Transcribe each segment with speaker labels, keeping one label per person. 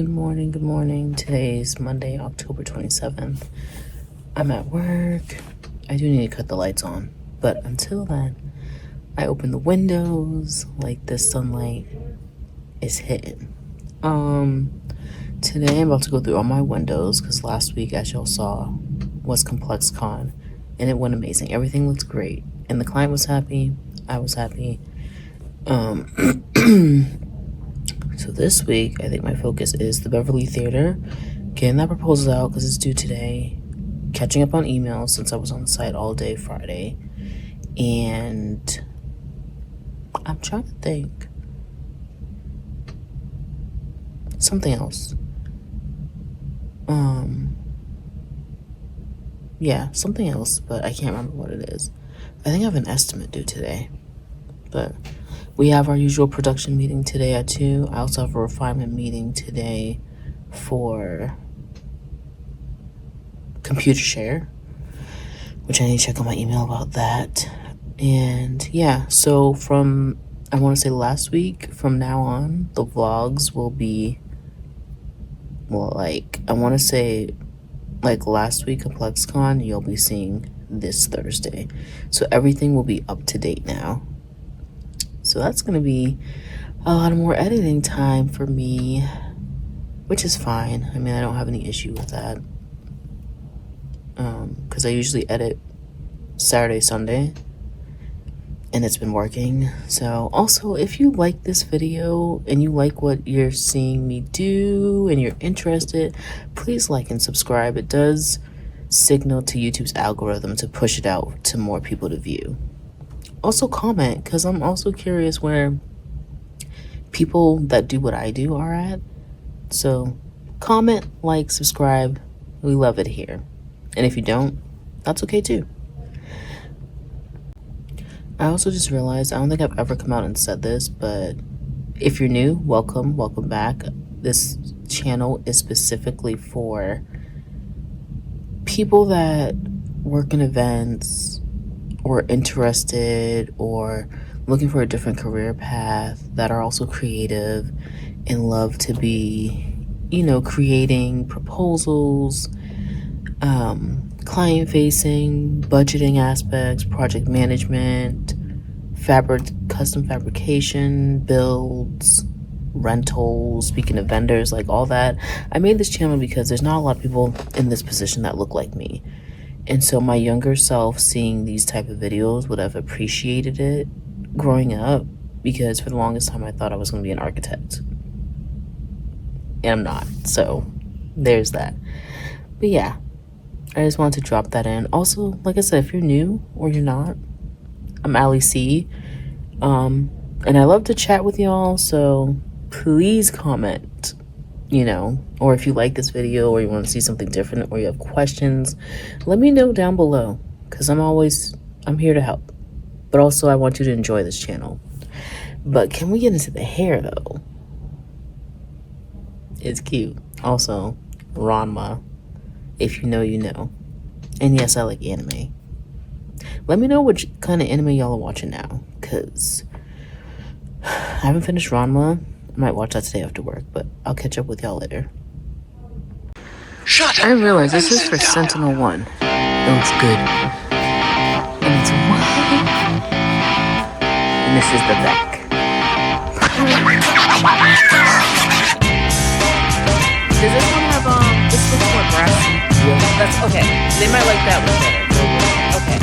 Speaker 1: Good morning. Today's Monday, October 27th. I'm at work. I do need to cut the lights on, but until then, I open the windows like the sunlight is hitting. Today I'm about to go through all my windows because last week, as y'all saw, was ComplexCon and it went amazing. Everything looked great and the client was happy. I was happy. So this week, I think my focus is the Beverly Theater, getting that proposal out because it's due today, catching up on emails since I was on the site all day Friday, and I'm trying to think. Something else. Yeah, something else, but I can't remember what it is. I think I have an estimate due today, but we have our usual production meeting today at 2. I also have a refinement meeting today for computer share, which I need to check on my email about that. And yeah, so from, I want to say last week, from now on, the vlogs will be, well, like, I want to say, like last week, ComplexCon, you'll be seeing this Thursday. So everything will be up to date now. So that's going to be a lot more editing time for me, which is fine. I mean, I don't have any issue with that. Because I usually edit Saturday, Sunday, and it's been working. So also, if you like this video and you like what you're seeing me do and you're interested, please like and subscribe. It does signal to YouTube's algorithm to push it out to more people to view. Also comment, because I'm also curious where people that do what I do are at. So comment, like, subscribe. We love it here. And if you don't, that's okay too. I also just realized, I don't think I've ever come out and said this, but if you're new, welcome back. This channel is specifically for people that work in events or interested or looking for a different career path, that are also creative and love to be, creating proposals, client facing, budgeting aspects, project management, custom fabrication, builds, rentals, speaking of vendors, like all that. I made this channel because there's not a lot of people in this position that look like me. And so my younger self seeing these type of videos would have appreciated it growing up, because for the longest time I thought I was going to be an architect. And I'm not. So there's that. But yeah, I just wanted to drop that in. Also, like I said, if you're new or you're not, I'm Allie-Cee. And I love to chat with y'all, so please comment. Or if you like this video or you want to see something different or you have questions, let me know down below, because I'm here to help. But also I want you to enjoy this channel. But can we get into the hair though? It's cute. Also, Ranma, if you know, you know. And yes, I like anime. Let me know which kind of anime y'all are watching now, because I haven't finished Ranma. I might watch that today after work, but I'll catch up with y'all later.
Speaker 2: Shut up!
Speaker 1: I realize this is for SentinelOne. It looks good. And it's white. And this is the back. Does this one have, this looks more grassy? Yeah. That's, okay. They might like that one better. Okay.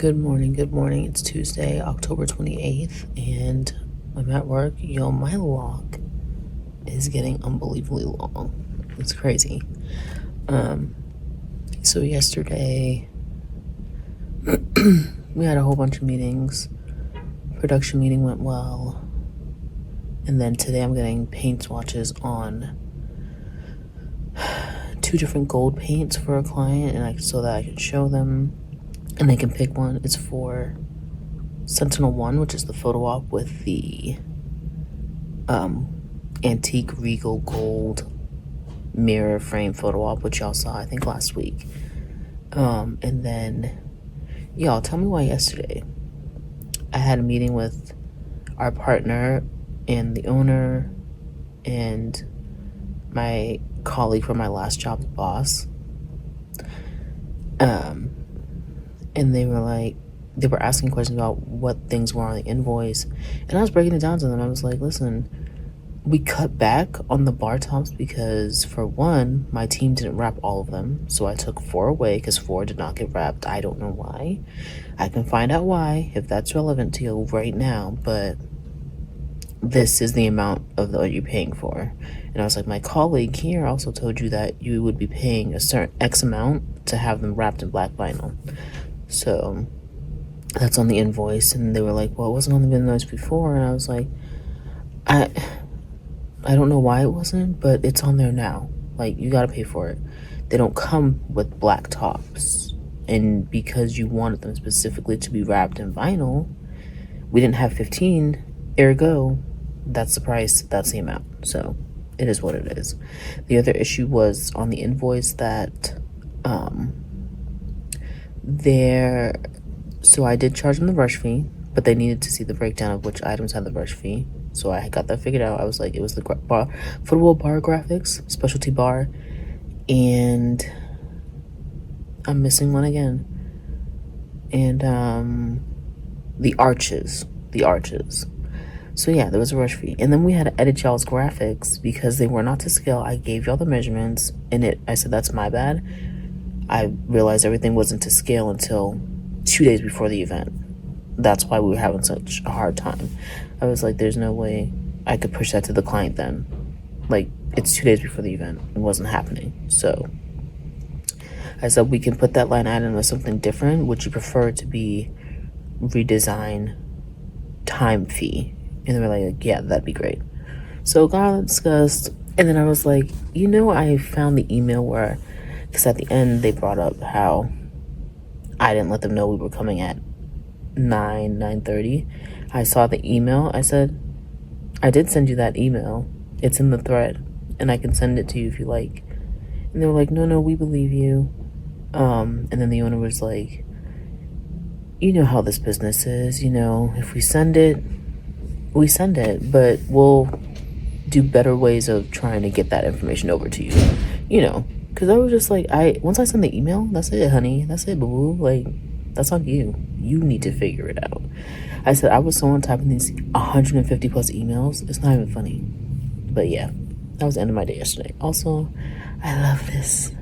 Speaker 1: Good morning, good morning. It's Tuesday, October 28th, and I'm at work. Yo, my log is getting unbelievably long. It's crazy. So yesterday, we had a whole bunch of meetings. Production meeting went well. And then today I'm getting paint swatches on 2 different gold paints for a client, and so that I can show them and they can pick one. It's for SentinelOne, which is the photo op with the antique regal gold mirror frame photo op, which y'all saw I think last week. And then y'all tell me why yesterday I had a meeting with our partner and the owner and my colleague from my last job's boss. And they were asking questions about what things were on the invoice, and I was breaking it down to them. I was like, listen, we cut back on the bar tops because, for one, my team didn't wrap all of them, so I took 4 away because 4 did not get wrapped. I don't know why. I can find out why if that's relevant to you right now, but this is the amount of what you're paying for. And I was like, my colleague here also told you that you would be paying a certain X amount to have them wrapped in black vinyl. So that's on the invoice. And they were like, well, it wasn't on the invoice before. And I was like, I don't know why it wasn't, but it's on there now. Like, you gotta pay for it. They don't come with black tops. And because you wanted them specifically to be wrapped in vinyl, we didn't have 15, ergo, that's the price, that's the amount. So it is what it is. The other issue was on the invoice that so I did charge them the brush fee, but they needed to see the breakdown of which items had the brush fee. So I got that figured out. I was like, it was the football bar graphics, specialty bar, and I'm missing one again. And the arches. So yeah, there was a rush fee. And then we had to edit y'all's graphics because they were not to scale. I gave y'all the measurements, and I said, that's my bad. I realized everything wasn't to scale until 2 days before the event. That's why we were having such a hard time. I was like, there's no way I could push that to the client then. Like, it's 2 days before the event. It wasn't happening. So I said, we can put that line item as something different. Would you prefer it to be redesign time fee? And they were like, yeah, that'd be great. So got discussed. And then I was like, I found the email because at the end they brought up how I didn't let them know we were coming at 9:30. I saw the email. I said, I did send you that email. It's in the thread, and I can send it to you if you like. And they were like, no, we believe you. And then the owner was like, you know how this business is. If we send it, we send it, but we'll do better ways of trying to get that information over to you. Because I was just like, once I send the email, that's it, honey. That's it, boo. Like, that's on you. You need to figure it out. I said, I was so on typing these 150 plus emails. It's not even funny. But yeah, that was the end of my day yesterday. Also, I love this.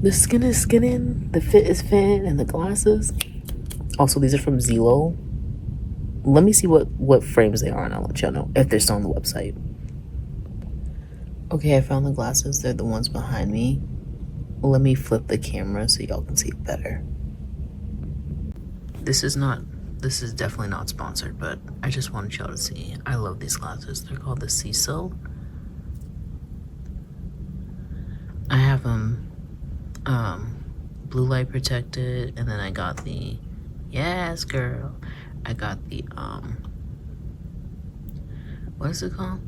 Speaker 1: The skin is skinning, the fit is fitting, and the glasses. Also, these are from Zeelool. Let me see what frames they are, and I'll let y'all know if they're still on the website. Okay, I found the glasses. They're the ones behind me. Let me flip the camera so y'all can see it better. This is definitely not sponsored, but I just wanted y'all to see. I love these glasses. They're called the Zeelool. I have them blue light protected, and then I got the, yes girl, I got the what is it called,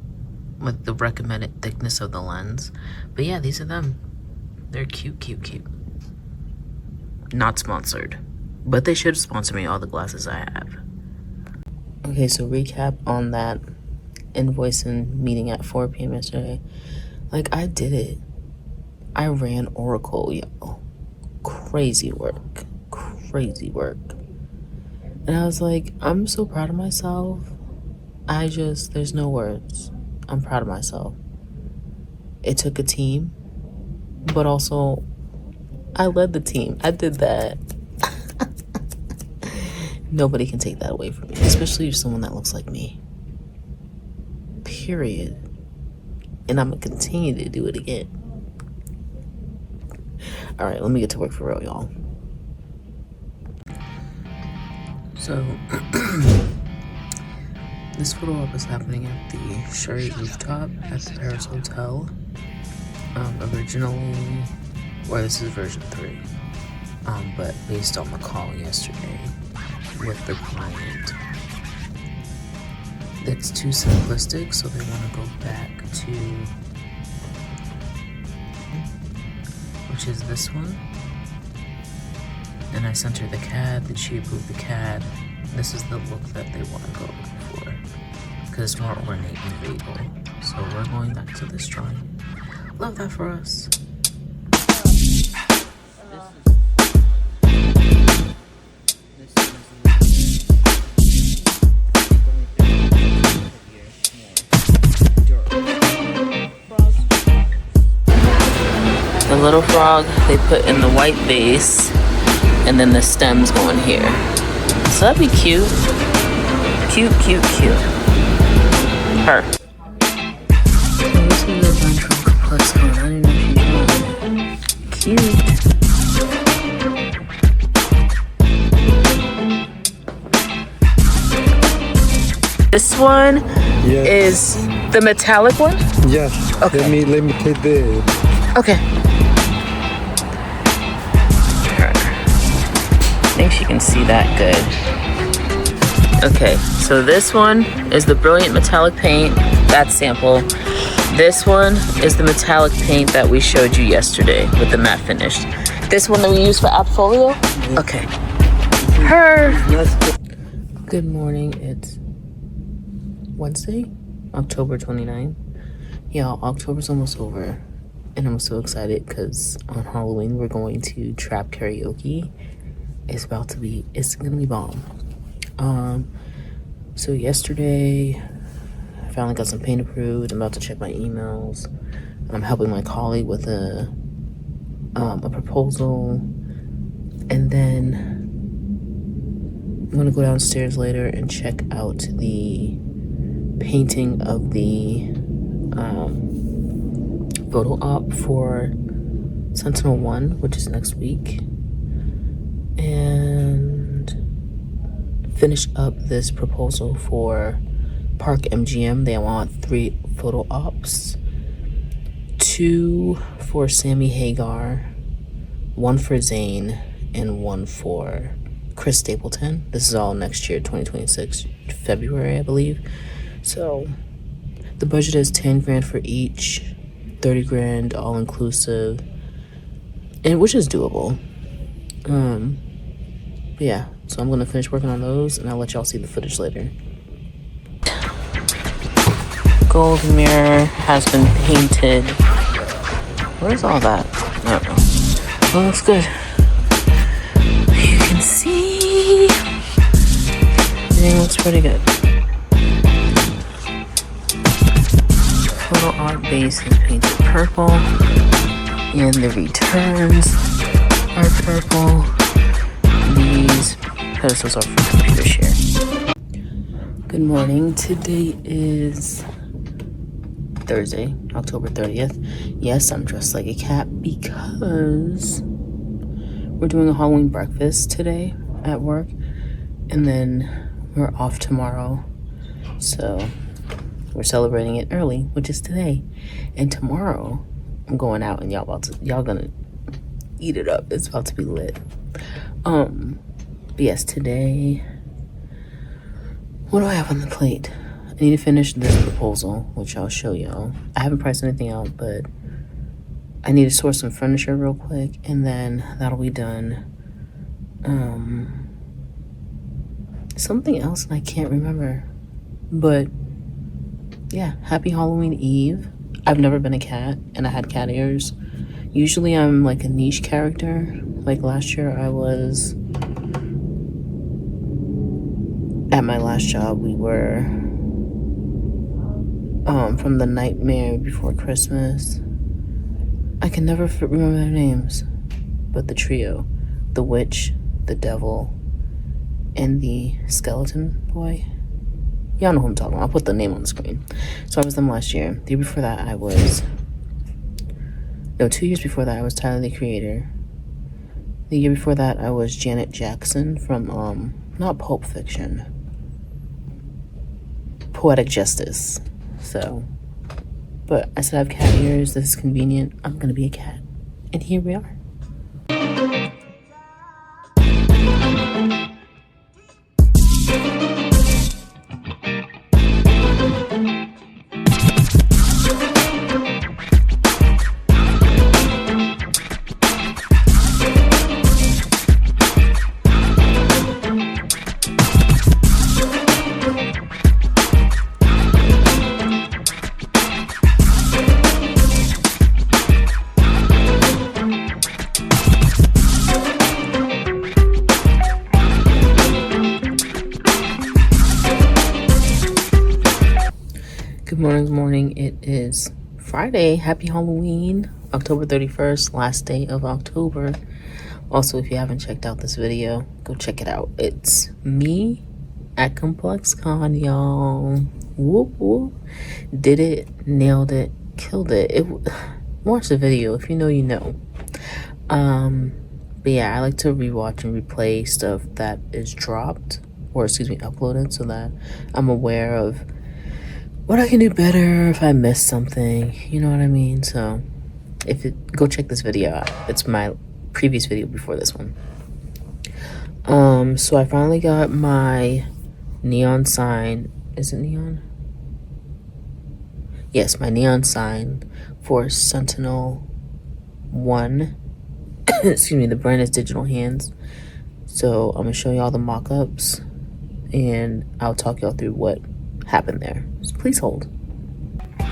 Speaker 1: with the recommended thickness of the lens. But yeah, these are them. They're cute. Not sponsored, but they should sponsor me all the glasses I have. Okay, so recap on that invoice and meeting at 4 p.m. yesterday. Like, I did it. I ran Oracle, y'all. Crazy work. And I was like, I'm so proud of myself. There's no words. I'm proud of myself. It took a team, but also I led the team. I did that. Nobody can take that away from me, especially if someone that looks like me. Period. And I'm gonna continue to do it again. All right, let me get to work for real, y'all. So, this photo op is happening at the Sherry Rooftop at the Paris Hotel. Originally, or this is version 3, but based on the call yesterday with the client, it's too simplistic, so they want to go back to, which is this one. And I sent her the CAD, that she approved the CAD. This is the look that they want to go for, because it's more ornate and regal. So we're going back to this drawing. Love that for us. The little frog they put in the white vase, and then the stems go in here. So that'd be cute. Cute, cute, cute. Her. This is a bunch from Complex Con. I don't know if you know. Cute. This one is the metallic one?
Speaker 2: Yes.
Speaker 1: Okay.
Speaker 2: Let me take this.
Speaker 1: Okay. I think she can see that good. Okay, so this one is the Brilliant Metallic Paint. That's sample. This one is the metallic paint that we showed you yesterday with the matte finish. This one that we use for Appfolio? Okay. Her. Good morning. It's Wednesday, October 29th. Yeah, October's almost over. And I'm so excited because on Halloween we're going to Trap Karaoke. It's gonna be bomb. So yesterday I finally got some paint approved. I'm about to check my emails. I'm helping my colleague with a proposal, and then I'm gonna go downstairs later and check out the painting of the photo op for SentinelOne, which is next week, and finish up this proposal for Park MGM. They want 3 photo ops, 2 for Sammy Hagar, 1 for Zane, and 1 for Chris Stapleton. This is all next year, 2026, February, I believe. So the budget is 10 grand for each, 30 grand all inclusive, and which is doable. Yeah, so I'm gonna finish working on those and I'll let y'all see the footage later. Gold mirror has been painted. Where's all that? I don't know. Well, looks good. You can see everything looks pretty good. Photo art base is painted purple, and the returns are purple. These pedestals are for computer share. Good morning. Today is Thursday, October 30th. Yes, I'm dressed like a cat because we're doing a Halloween breakfast today at work, and then we're off tomorrow. So we're celebrating it early, which is today. And tomorrow I'm going out and y'all gonna eat it up. It's about to be lit. But yes, today, what do I have on the plate? I need to finish this proposal, which I'll show y'all. I haven't priced anything out, but I need to source some furniture real quick, and then that'll be done. Something else, and I can't remember. But yeah, happy Halloween Eve. I've never been a cat, and I had cat ears. Usually I'm like a niche character. Like last year I was, at my last job, we were from The Nightmare Before Christmas. I can never remember their names, but the trio, the witch, the devil, and the skeleton boy. Y'all know who I'm talking about. I'll put the name on the screen. So I was them last year. The year before that, I was... No, 2 years before that, I was Tyler, the Creator. The year before that, I was Janet Jackson from, not Pulp Fiction. Poetic Justice. So, but I said I have cat ears. This is convenient. I'm gonna be a cat. And here we are. Good morning. It is Friday. Happy Halloween. October 31st, last day of October. Also, if you haven't checked out this video, go check it out. It's me at ComplexCon, y'all. Whoop whoop. Did it, nailed it, killed it. Watch the video. If you know, you know. But yeah, I like to rewatch and replay stuff that is dropped, or excuse me, uploaded, so that I'm aware of what I can do better if I missed something, you know what I mean? So go check this video out. It's my previous video before this one. So I finally got my neon sign. Is it neon? Yes, my neon sign for SentinelOne. Excuse me, the brand is Digital Hands. So I'm gonna show you all the mock-ups and I'll talk y'all through what happened there. So please hold.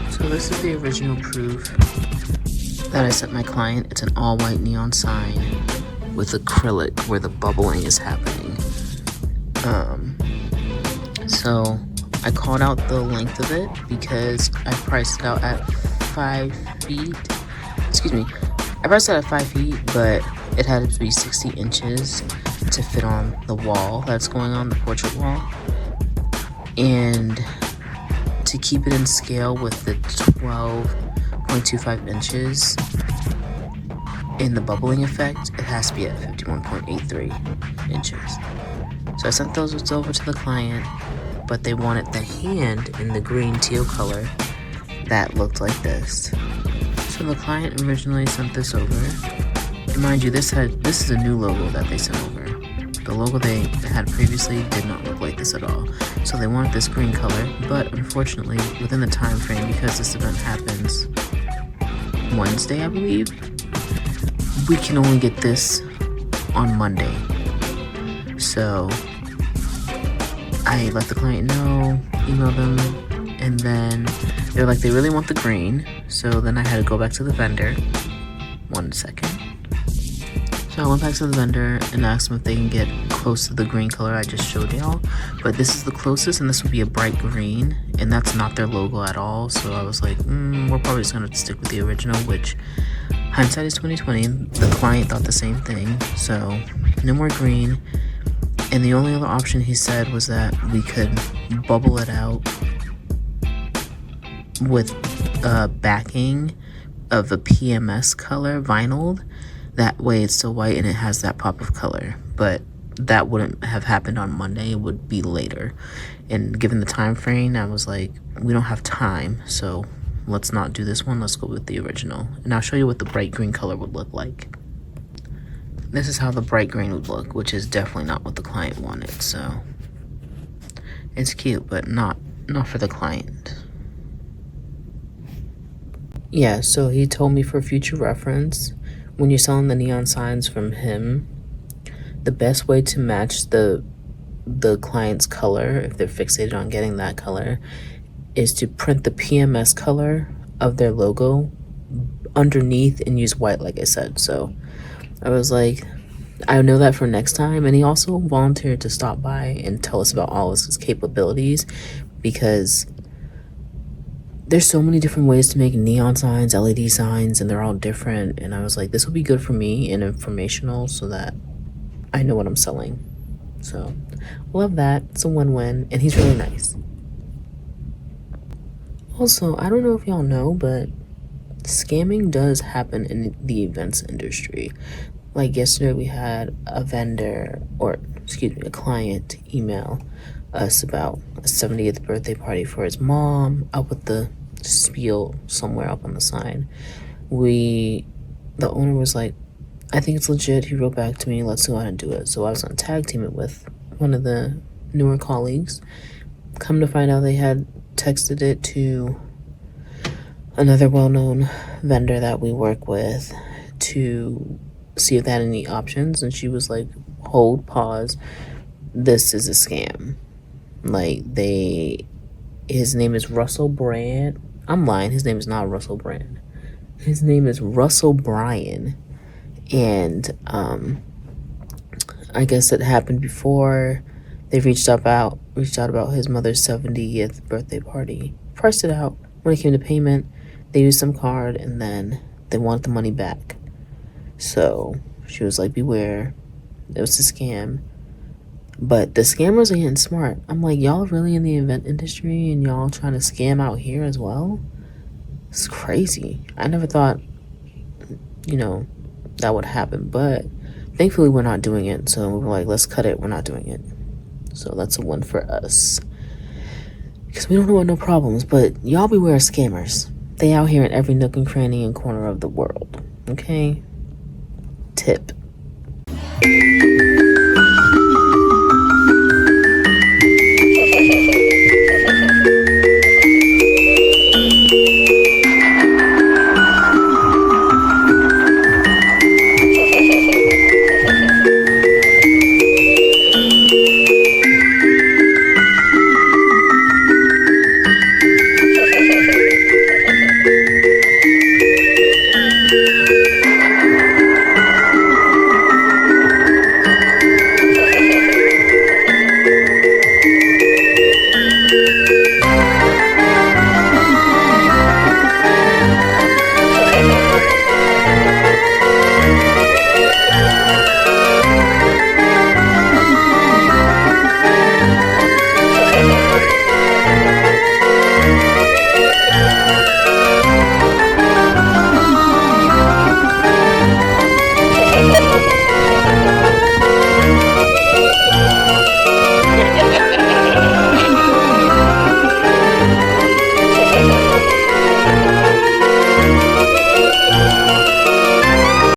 Speaker 1: So this is the original proof that I sent my client. It's an all-white neon sign with acrylic where the bubbling is happening. So I called out the length of it because I priced it out at 5 feet. Excuse me. I priced it at 5 feet, but it had to be 60 inches to fit on the wall that's going on, the portrait wall. And to keep it in scale with the 12.25 inches in the bubbling effect, it has to be at 51.83 inches. So I sent those over to the client, but they wanted the hand in the green teal color that looked like this. So the client originally sent this over. And mind you, this is a new logo that they sent over. The logo they had previously did not look like this at all. So they wanted this green color, but unfortunately, within the time frame, because this event happens Wednesday, I believe, we can only get this on Monday. So I let the client know, emailed them, and then they're like, they really want the green. So then I had to go back to the vendor. 1 second. So I went back to the vendor and asked them if they can get close to the green color I just showed y'all. But this is the closest, and this would be a bright green, and that's not their logo at all. So I was like, we're probably just gonna stick with the original, which hindsight is 2020. The client thought the same thing, so no more green. And the only other option he said was that we could bubble it out with backing of a PMS color vinyled. That way it's still white and it has that pop of color. But that wouldn't have happened on Monday. It would be later. And given the time frame, I was like, we don't have time, so let's not do this one. Let's go with the original. And I'll show you what the bright green color would look like. This is how the bright green would look, which is definitely not what the client wanted. So it's cute, but not for the client. Yeah, so he told me for future reference, when you're selling the neon signs from him, the best way to match the client's color, if they're fixated on getting that color, is to print the PMS color of their logo underneath and use white, like I said. So I was like, I know that for next time. And he also volunteered to stop by and tell us about all of his capabilities, because there's so many different ways to make neon signs, LED signs, and they're all different. And I was like, this will be good for me and informational so that I know what I'm selling. So, love that. It's a win-win, and he's really nice. Also, I don't know if y'all know, but scamming does happen in the events industry. Like yesterday, we had a a client email us about a 70th birthday party for his mom, up with the spiel somewhere up on the sign. The owner was like, I think it's legit. He wrote back to me, let's go ahead and do it. So I was gonna tag team it with one of the newer colleagues. Come to find out, they had texted it to another well-known vendor that we work with to see if they had any options, and she was like, hold, pause, this is a scam. Like, his name is Russell Brand. I'm lying, his name is not Russell Brand. His name is Russell Bryan. And I guess it happened before. They reached out about his mother's 70th birthday party, priced it out. When it came to payment, they used some card, and then they wanted the money back. So she was like, beware, it was a scam. But the scammers are getting smart. I'm like, y'all really in the event industry and y'all trying to scam out here as well? It's crazy. I never thought, that would happen, but thankfully we're not doing it. So we were like, let's cut it. We're not doing it. So that's a win for us, because we don't want no problems. But y'all beware of scammers. They out here in every nook and cranny and corner of the world. Okay? Tip.